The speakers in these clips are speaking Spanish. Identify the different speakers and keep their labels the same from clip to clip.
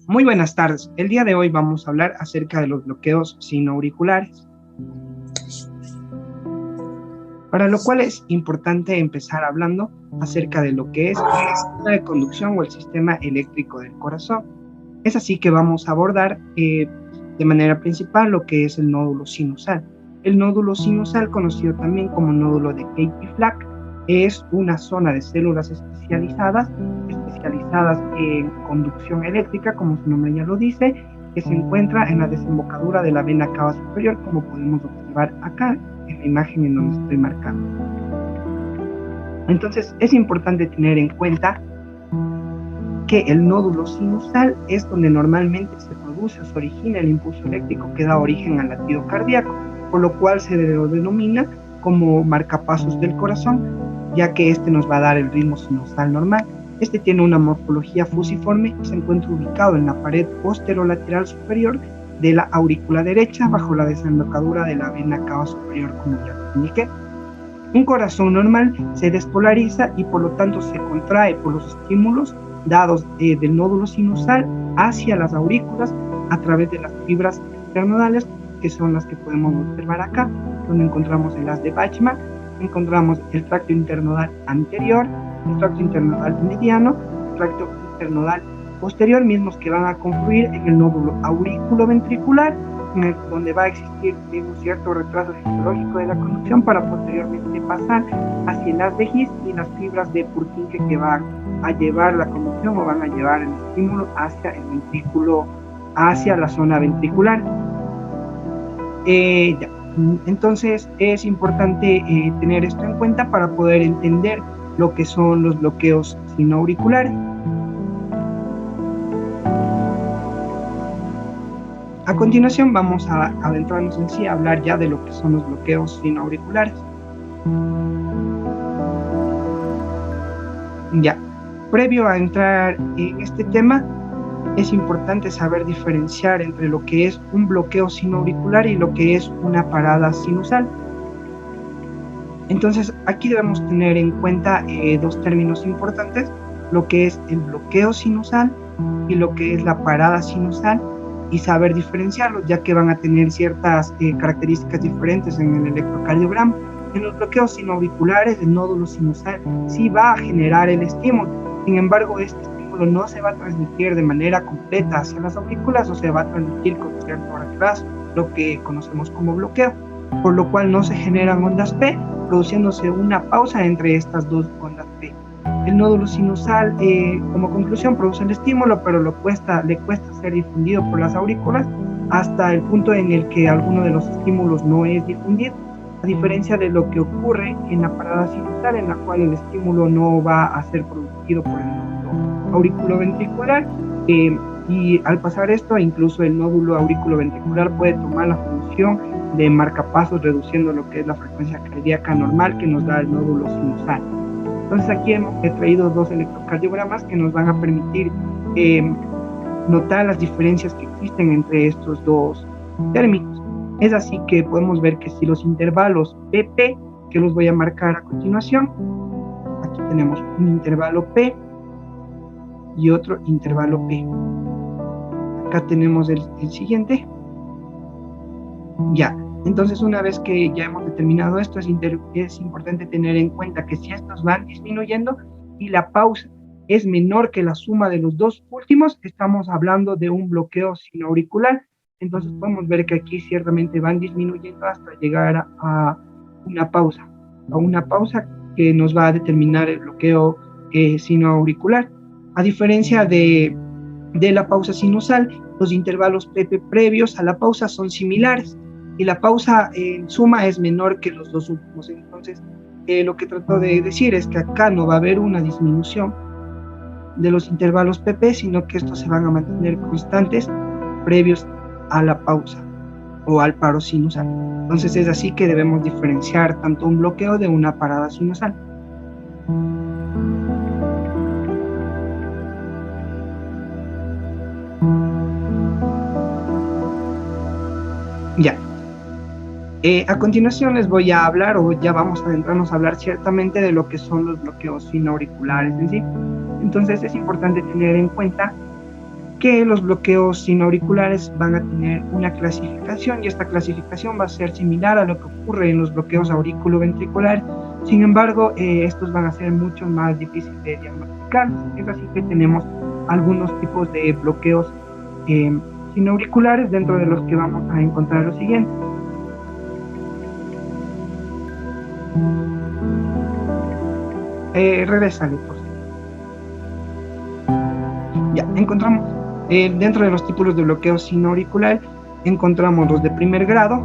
Speaker 1: Muy buenas tardes. El día de hoy vamos a hablar acerca de los bloqueos sinoauriculares, para lo cual es importante empezar hablando acerca de lo que es el sistema de conducción o el sistema eléctrico del corazón. Es así que vamos a abordar de manera principal lo que es el nódulo sinusal. El nódulo sinusal, conocido también como nódulo de Katy-Flack, es una zona de células especializadas en conducción eléctrica, como su nombre ya lo dice, que se encuentra en la desembocadura de la vena cava superior, como podemos observar acá en la imagen en donde estoy marcando. Entonces es importante tener en cuenta que el nódulo sinusal es donde normalmente se produce o se origina el impulso eléctrico que da origen al latido cardíaco, por lo cual se lo denomina como marcapasos del corazón, ya que este nos va a dar el ritmo sinusal normal. Este tiene una morfología fusiforme y se encuentra ubicado en la pared posterolateral superior de la aurícula derecha, bajo la desembocadura de la vena cava superior, como ya lo indiqué. Un corazón normal se despolariza y por lo tanto se contrae por los estímulos dados del nódulo sinusal hacia las aurículas a través de las fibras internodales, que son las que podemos observar acá, donde encontramos el haz de Bachmann, encontramos el tracto internodal anterior, el tracto internodal mediano, el tracto internodal posterior, mismos que van a confluir en el nódulo aurículo-ventricular, donde va a existir un cierto retraso fisiológico de la conducción para posteriormente pasar hacia el haz de His y las fibras de Purkinje, que van a llevar la conducción o van a llevar el estímulo hacia el ventrículo, hacia la zona ventricular. Entonces es importante tener esto en cuenta para poder entender lo que son los bloqueos sinoauriculares. A continuación vamos a adentrarnos en sí a hablar ya de lo que son los bloqueos sinoauriculares. Previo a entrar en este tema, es importante saber diferenciar entre lo que es un bloqueo sinoauricular y lo que es una parada sinusal. Entonces, aquí debemos tener en cuenta dos términos importantes, lo que es el bloqueo sinusal y lo que es la parada sinusal, y saber diferenciarlos, ya que van a tener ciertas características diferentes en el electrocardiograma. En los bloqueos sinoauriculares, el nódulo sinusal sí va a generar el estímulo, sin embargo, este estímulo no se va a transmitir de manera completa hacia las aurículas, o se va a transmitir con cierto retraso, lo que conocemos como bloqueo, por lo cual no se generan ondas P, produciéndose una pausa entre estas dos ondas P. El nódulo sinusal, como conclusión, produce el estímulo, pero le cuesta ser difundido por las aurículas hasta el punto en el que alguno de los estímulos no es difundido, a diferencia de lo que ocurre en la parada sinusal, en la cual el estímulo no va a ser producido por el nódulo auriculoventricular, y al pasar esto, incluso el nódulo auriculoventricular puede tomar la función de marcapasos, reduciendo lo que es la frecuencia cardíaca normal que nos da el nódulo sinusal. Entonces aquí he traído dos electrocardiogramas que nos van a permitir notar las diferencias que existen entre estos dos términos. Es así que podemos ver que si los intervalos PP, que los voy a marcar a continuación, aquí tenemos un intervalo P y otro intervalo P. Acá tenemos el siguiente. Entonces, una vez que ya hemos determinado esto, es importante tener en cuenta que si estos van disminuyendo y la pausa es menor que la suma de los dos últimos, estamos hablando de un bloqueo sinoauricular. Entonces podemos ver que aquí ciertamente van disminuyendo hasta llegar a una pausa que nos va a determinar el bloqueo sinoauricular. A diferencia de la pausa sinusal, los intervalos PP previos a la pausa son similares, y la pausa en suma es menor que los dos últimos. Entonces, lo que trato de decir es que acá no va a haber una disminución de los intervalos PP, sino que estos se van a mantener constantes previos a la pausa o al paro sinusal. Entonces es así que debemos diferenciar tanto un bloqueo de una parada sinusal. A continuación les voy a hablar, o ya vamos a adentrarnos a hablar ciertamente de lo que son los bloqueos sinoauriculares en sí. Entonces es importante tener en cuenta que los bloqueos sinauriculares van a tener una clasificación, y esta clasificación va a ser similar a lo que ocurre en los bloqueos auriculoventriculares. Sin embargo, estos van a ser mucho más difíciles de diagnosticar. Es así que tenemos algunos tipos de bloqueos sinauriculares, dentro de los que vamos a encontrar lo siguiente. Regresale, por favor. Ya, encontramos dentro de los tipos de bloqueo sinauricular, encontramos los de primer grado,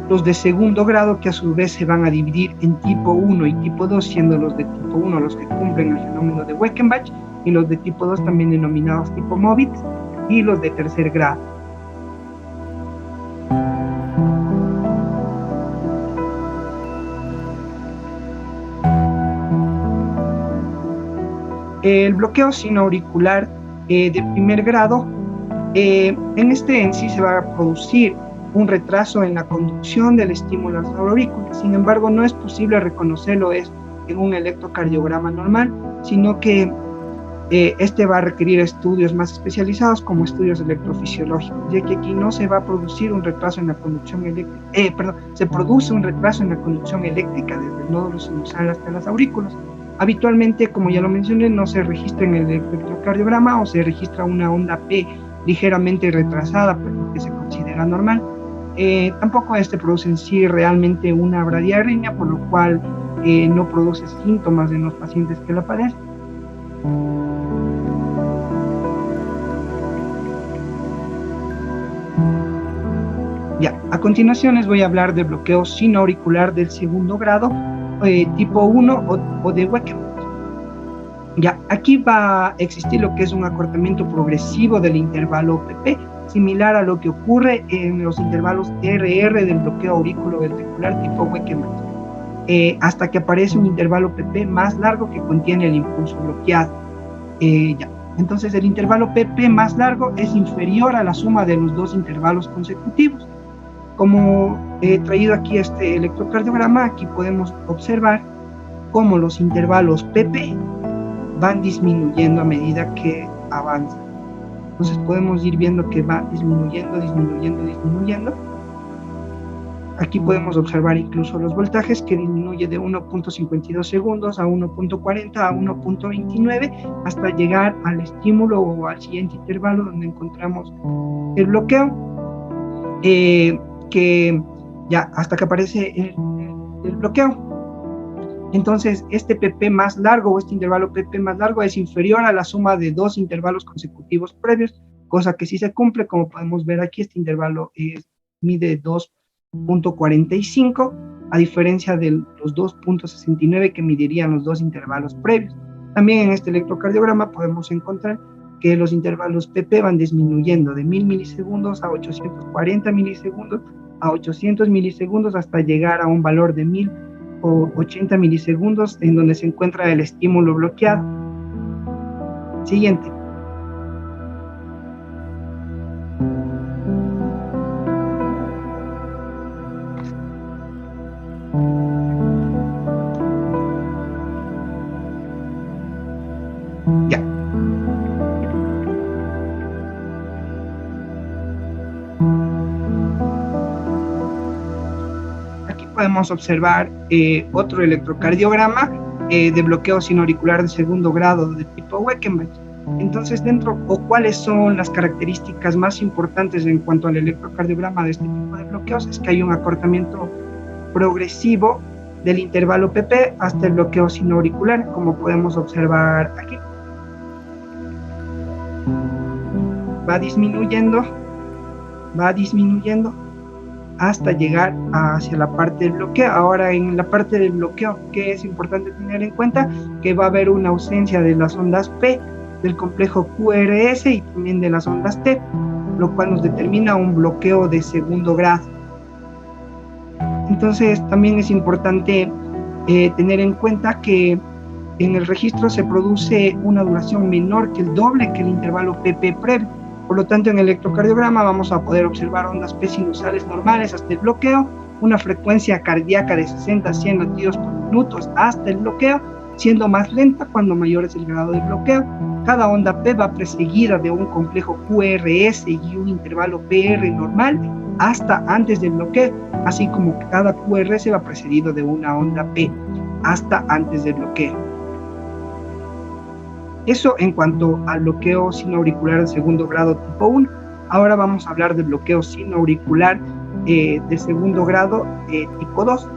Speaker 1: los de segundo grado, que a su vez se van a dividir en tipo 1 y tipo 2, siendo los de tipo 1 los que cumplen el fenómeno de Weckenbach, y los de tipo 2 también denominados tipo Movitz, y los de tercer grado. El bloqueo sinauricular de primer grado, en sí se va a producir un retraso en la conducción del estímulo al aurícula. Sin embargo, no es posible reconocerlo en un electrocardiograma normal, sino que este va a requerir estudios más especializados, como estudios electrofisiológicos, ya que aquí no se va a producir un retraso en la conducción eléctrica, se produce un retraso en la conducción eléctrica desde el nódulo sinusal hasta las aurículas. Habitualmente, como ya lo mencioné, no se registra en el electrocardiograma, o se registra una onda P ligeramente retrasada, pero que se considera normal. Tampoco produce en sí realmente una bradiarritmia, por lo cual no produce síntomas en los pacientes que la padecen. Ya, a continuación les voy a hablar del bloqueo sinauricular del segundo grado, tipo 1 o de Weckenbach. Ya, aquí va a existir lo que es un acortamiento progresivo del intervalo PP, similar a lo que ocurre en los intervalos RR del bloqueo auriculoventricular tipo Weckenbach, hasta que aparece un intervalo PP más largo que contiene el impulso bloqueado. Ya. Entonces, el intervalo PP más largo es inferior a la suma de los dos intervalos consecutivos. Como he traído aquí este electrocardiograma, aquí podemos observar cómo los intervalos PP van disminuyendo a medida que avanzan. Entonces podemos ir viendo que va disminuyendo. Aquí podemos observar incluso los voltajes, que disminuye de 1.52 segundos a 1.40 a 1.29 hasta llegar al estímulo o al siguiente intervalo, donde encontramos el bloqueo, que ya hasta que aparece el bloqueo. Entonces, este PP más largo, o este intervalo PP más largo, es inferior a la suma de dos intervalos consecutivos previos, cosa que sí se cumple. Como podemos ver aquí, este intervalo mide 2.45, a diferencia de los 2.69 que medirían los dos intervalos previos. También en este electrocardiograma podemos encontrar que los intervalos PP van disminuyendo de 1000 milisegundos a 840 milisegundos, a 800 milisegundos, hasta llegar a un valor de 1000 o 80 milisegundos, en donde se encuentra el estímulo bloqueado. Siguiente. Ya. Aquí podemos observar otro electrocardiograma de bloqueo sinauricular de segundo grado de tipo Weckenbach. Entonces, ¿cuáles son las características más importantes en cuanto al electrocardiograma de este tipo de bloqueos? Es que hay un acortamiento progresivo del intervalo PP hasta el bloqueo sinauricular, como podemos observar aquí. Va disminuyendo hasta llegar hacia la parte del bloqueo. Ahora, en la parte del bloqueo, ¿qué es importante tener en cuenta? Que va a haber una ausencia de las ondas P, del complejo QRS y también de las ondas T, lo cual nos determina un bloqueo de segundo grado. Entonces, también es importante tener en cuenta que en el registro se produce una duración menor que el doble que el intervalo PP previo. Por lo tanto, en el electrocardiograma vamos a poder observar ondas P sinusales normales hasta el bloqueo, una frecuencia cardíaca de 60 a 100 latidos por minuto hasta el bloqueo, siendo más lenta cuando mayor es el grado de bloqueo. Cada onda P va precedida de un complejo QRS y un intervalo PR normal hasta antes del bloqueo, así como que cada QRS va precedido de una onda P hasta antes del bloqueo. Eso en cuanto al bloqueo sinoauricular de segundo grado tipo 1. Ahora vamos a hablar del bloqueo sinoauricular de segundo grado tipo 2.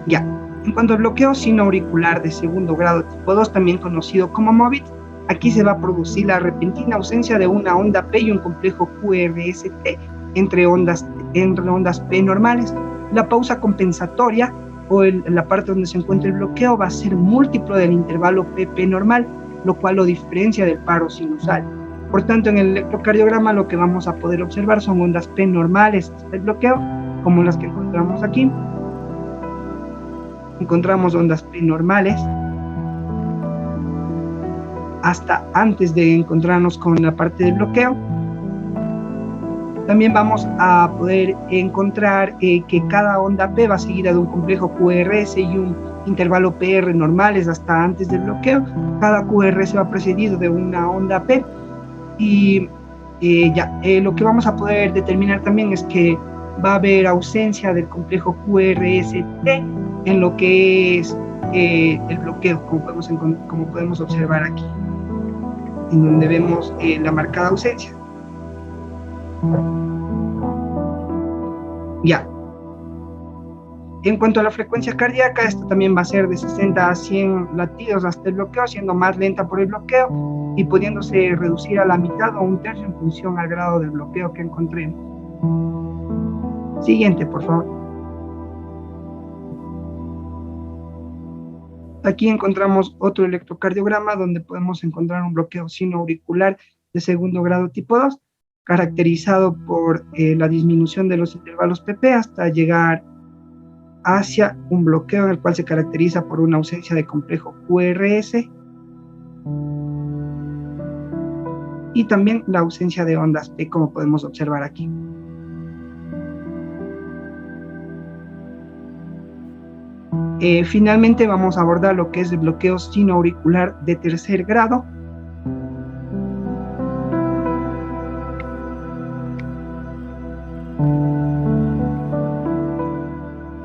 Speaker 1: Ya, en cuanto al bloqueo sinoauricular de segundo grado tipo 2, también conocido como MOVIT, aquí se va a producir la repentina ausencia de una onda P y un complejo QRST entre ondas P normales. La pausa compensatoria o la parte donde se encuentra el bloqueo va a ser múltiplo del intervalo PP normal, lo cual lo diferencia del paro sinusal. Por tanto, en el electrocardiograma lo que vamos a poder observar son ondas P normales hasta el bloqueo, como las que encontramos aquí. Encontramos ondas P normales hasta antes de encontrarnos con la parte del bloqueo. También vamos a poder encontrar que cada onda P va seguida de un complejo QRS y un intervalo PR normales hasta antes del bloqueo. Cada QRS va precedido de una onda P y lo que vamos a poder determinar también es que va a haber ausencia del complejo QRST en lo que es el bloqueo, como podemos observar aquí, en donde vemos la marcada ausencia. Ya. En cuanto a la frecuencia cardíaca, esta también va a ser de 60 a 100 latidos hasta el bloqueo, siendo más lenta por el bloqueo y pudiéndose reducir a la mitad o un tercio en función al grado del bloqueo que encontremos. Siguiente, por favor. Aquí encontramos otro electrocardiograma donde podemos encontrar un bloqueo sinoauricular de segundo grado tipo 2, caracterizado por la disminución de los intervalos PP hasta llegar hacia un bloqueo en el cual se caracteriza por una ausencia de complejo QRS y también la ausencia de ondas P, como podemos observar aquí. Finalmente vamos a abordar lo que es el bloqueo sinoauricular de tercer grado.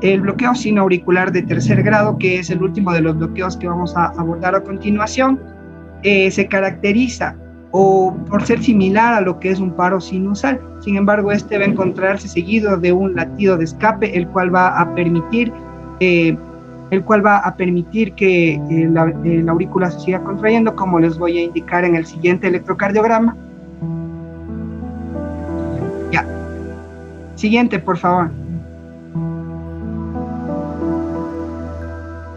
Speaker 1: El bloqueo sinoauricular de tercer grado, que es el último de los bloqueos que vamos a abordar a continuación, se caracteriza por ser similar a lo que es un paro sinusal. Sin embargo, este va a encontrarse seguido de un latido de escape, el cual va a permitir que la aurícula se siga contrayendo, como les voy a indicar en el siguiente electrocardiograma. Ya. Siguiente, por favor.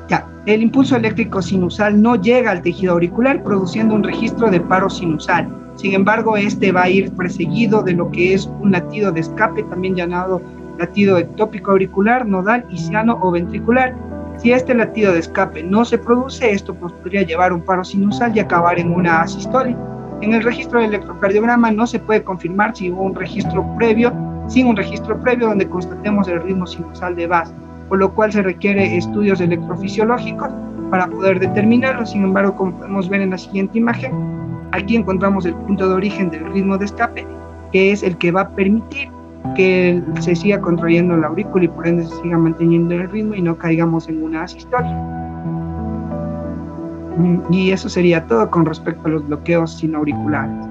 Speaker 1: Ya. El impulso eléctrico sinusal no llega al tejido auricular, produciendo un registro de paro sinusal. Sin embargo, este va a ir precedido de lo que es un latido de escape, también llamado latido ectópico auricular, nodal, isquiano o ventricular. Si este latido de escape no se produce, esto podría llevar un paro sinusal y acabar en una asístole. En el registro del electrocardiograma no se puede confirmar si hubo un registro previo, sin un registro previo donde constatemos el ritmo sinusal de base, por lo cual se requiere estudios electrofisiológicos para poder determinarlo. Sin embargo, como podemos ver en la siguiente imagen, aquí encontramos el punto de origen del ritmo de escape, que es el que va a permitir que se siga contrayendo la aurícula y por ende se siga manteniendo el ritmo y no caigamos en una asístole. Y eso sería todo con respecto a los bloqueos sinoauriculares.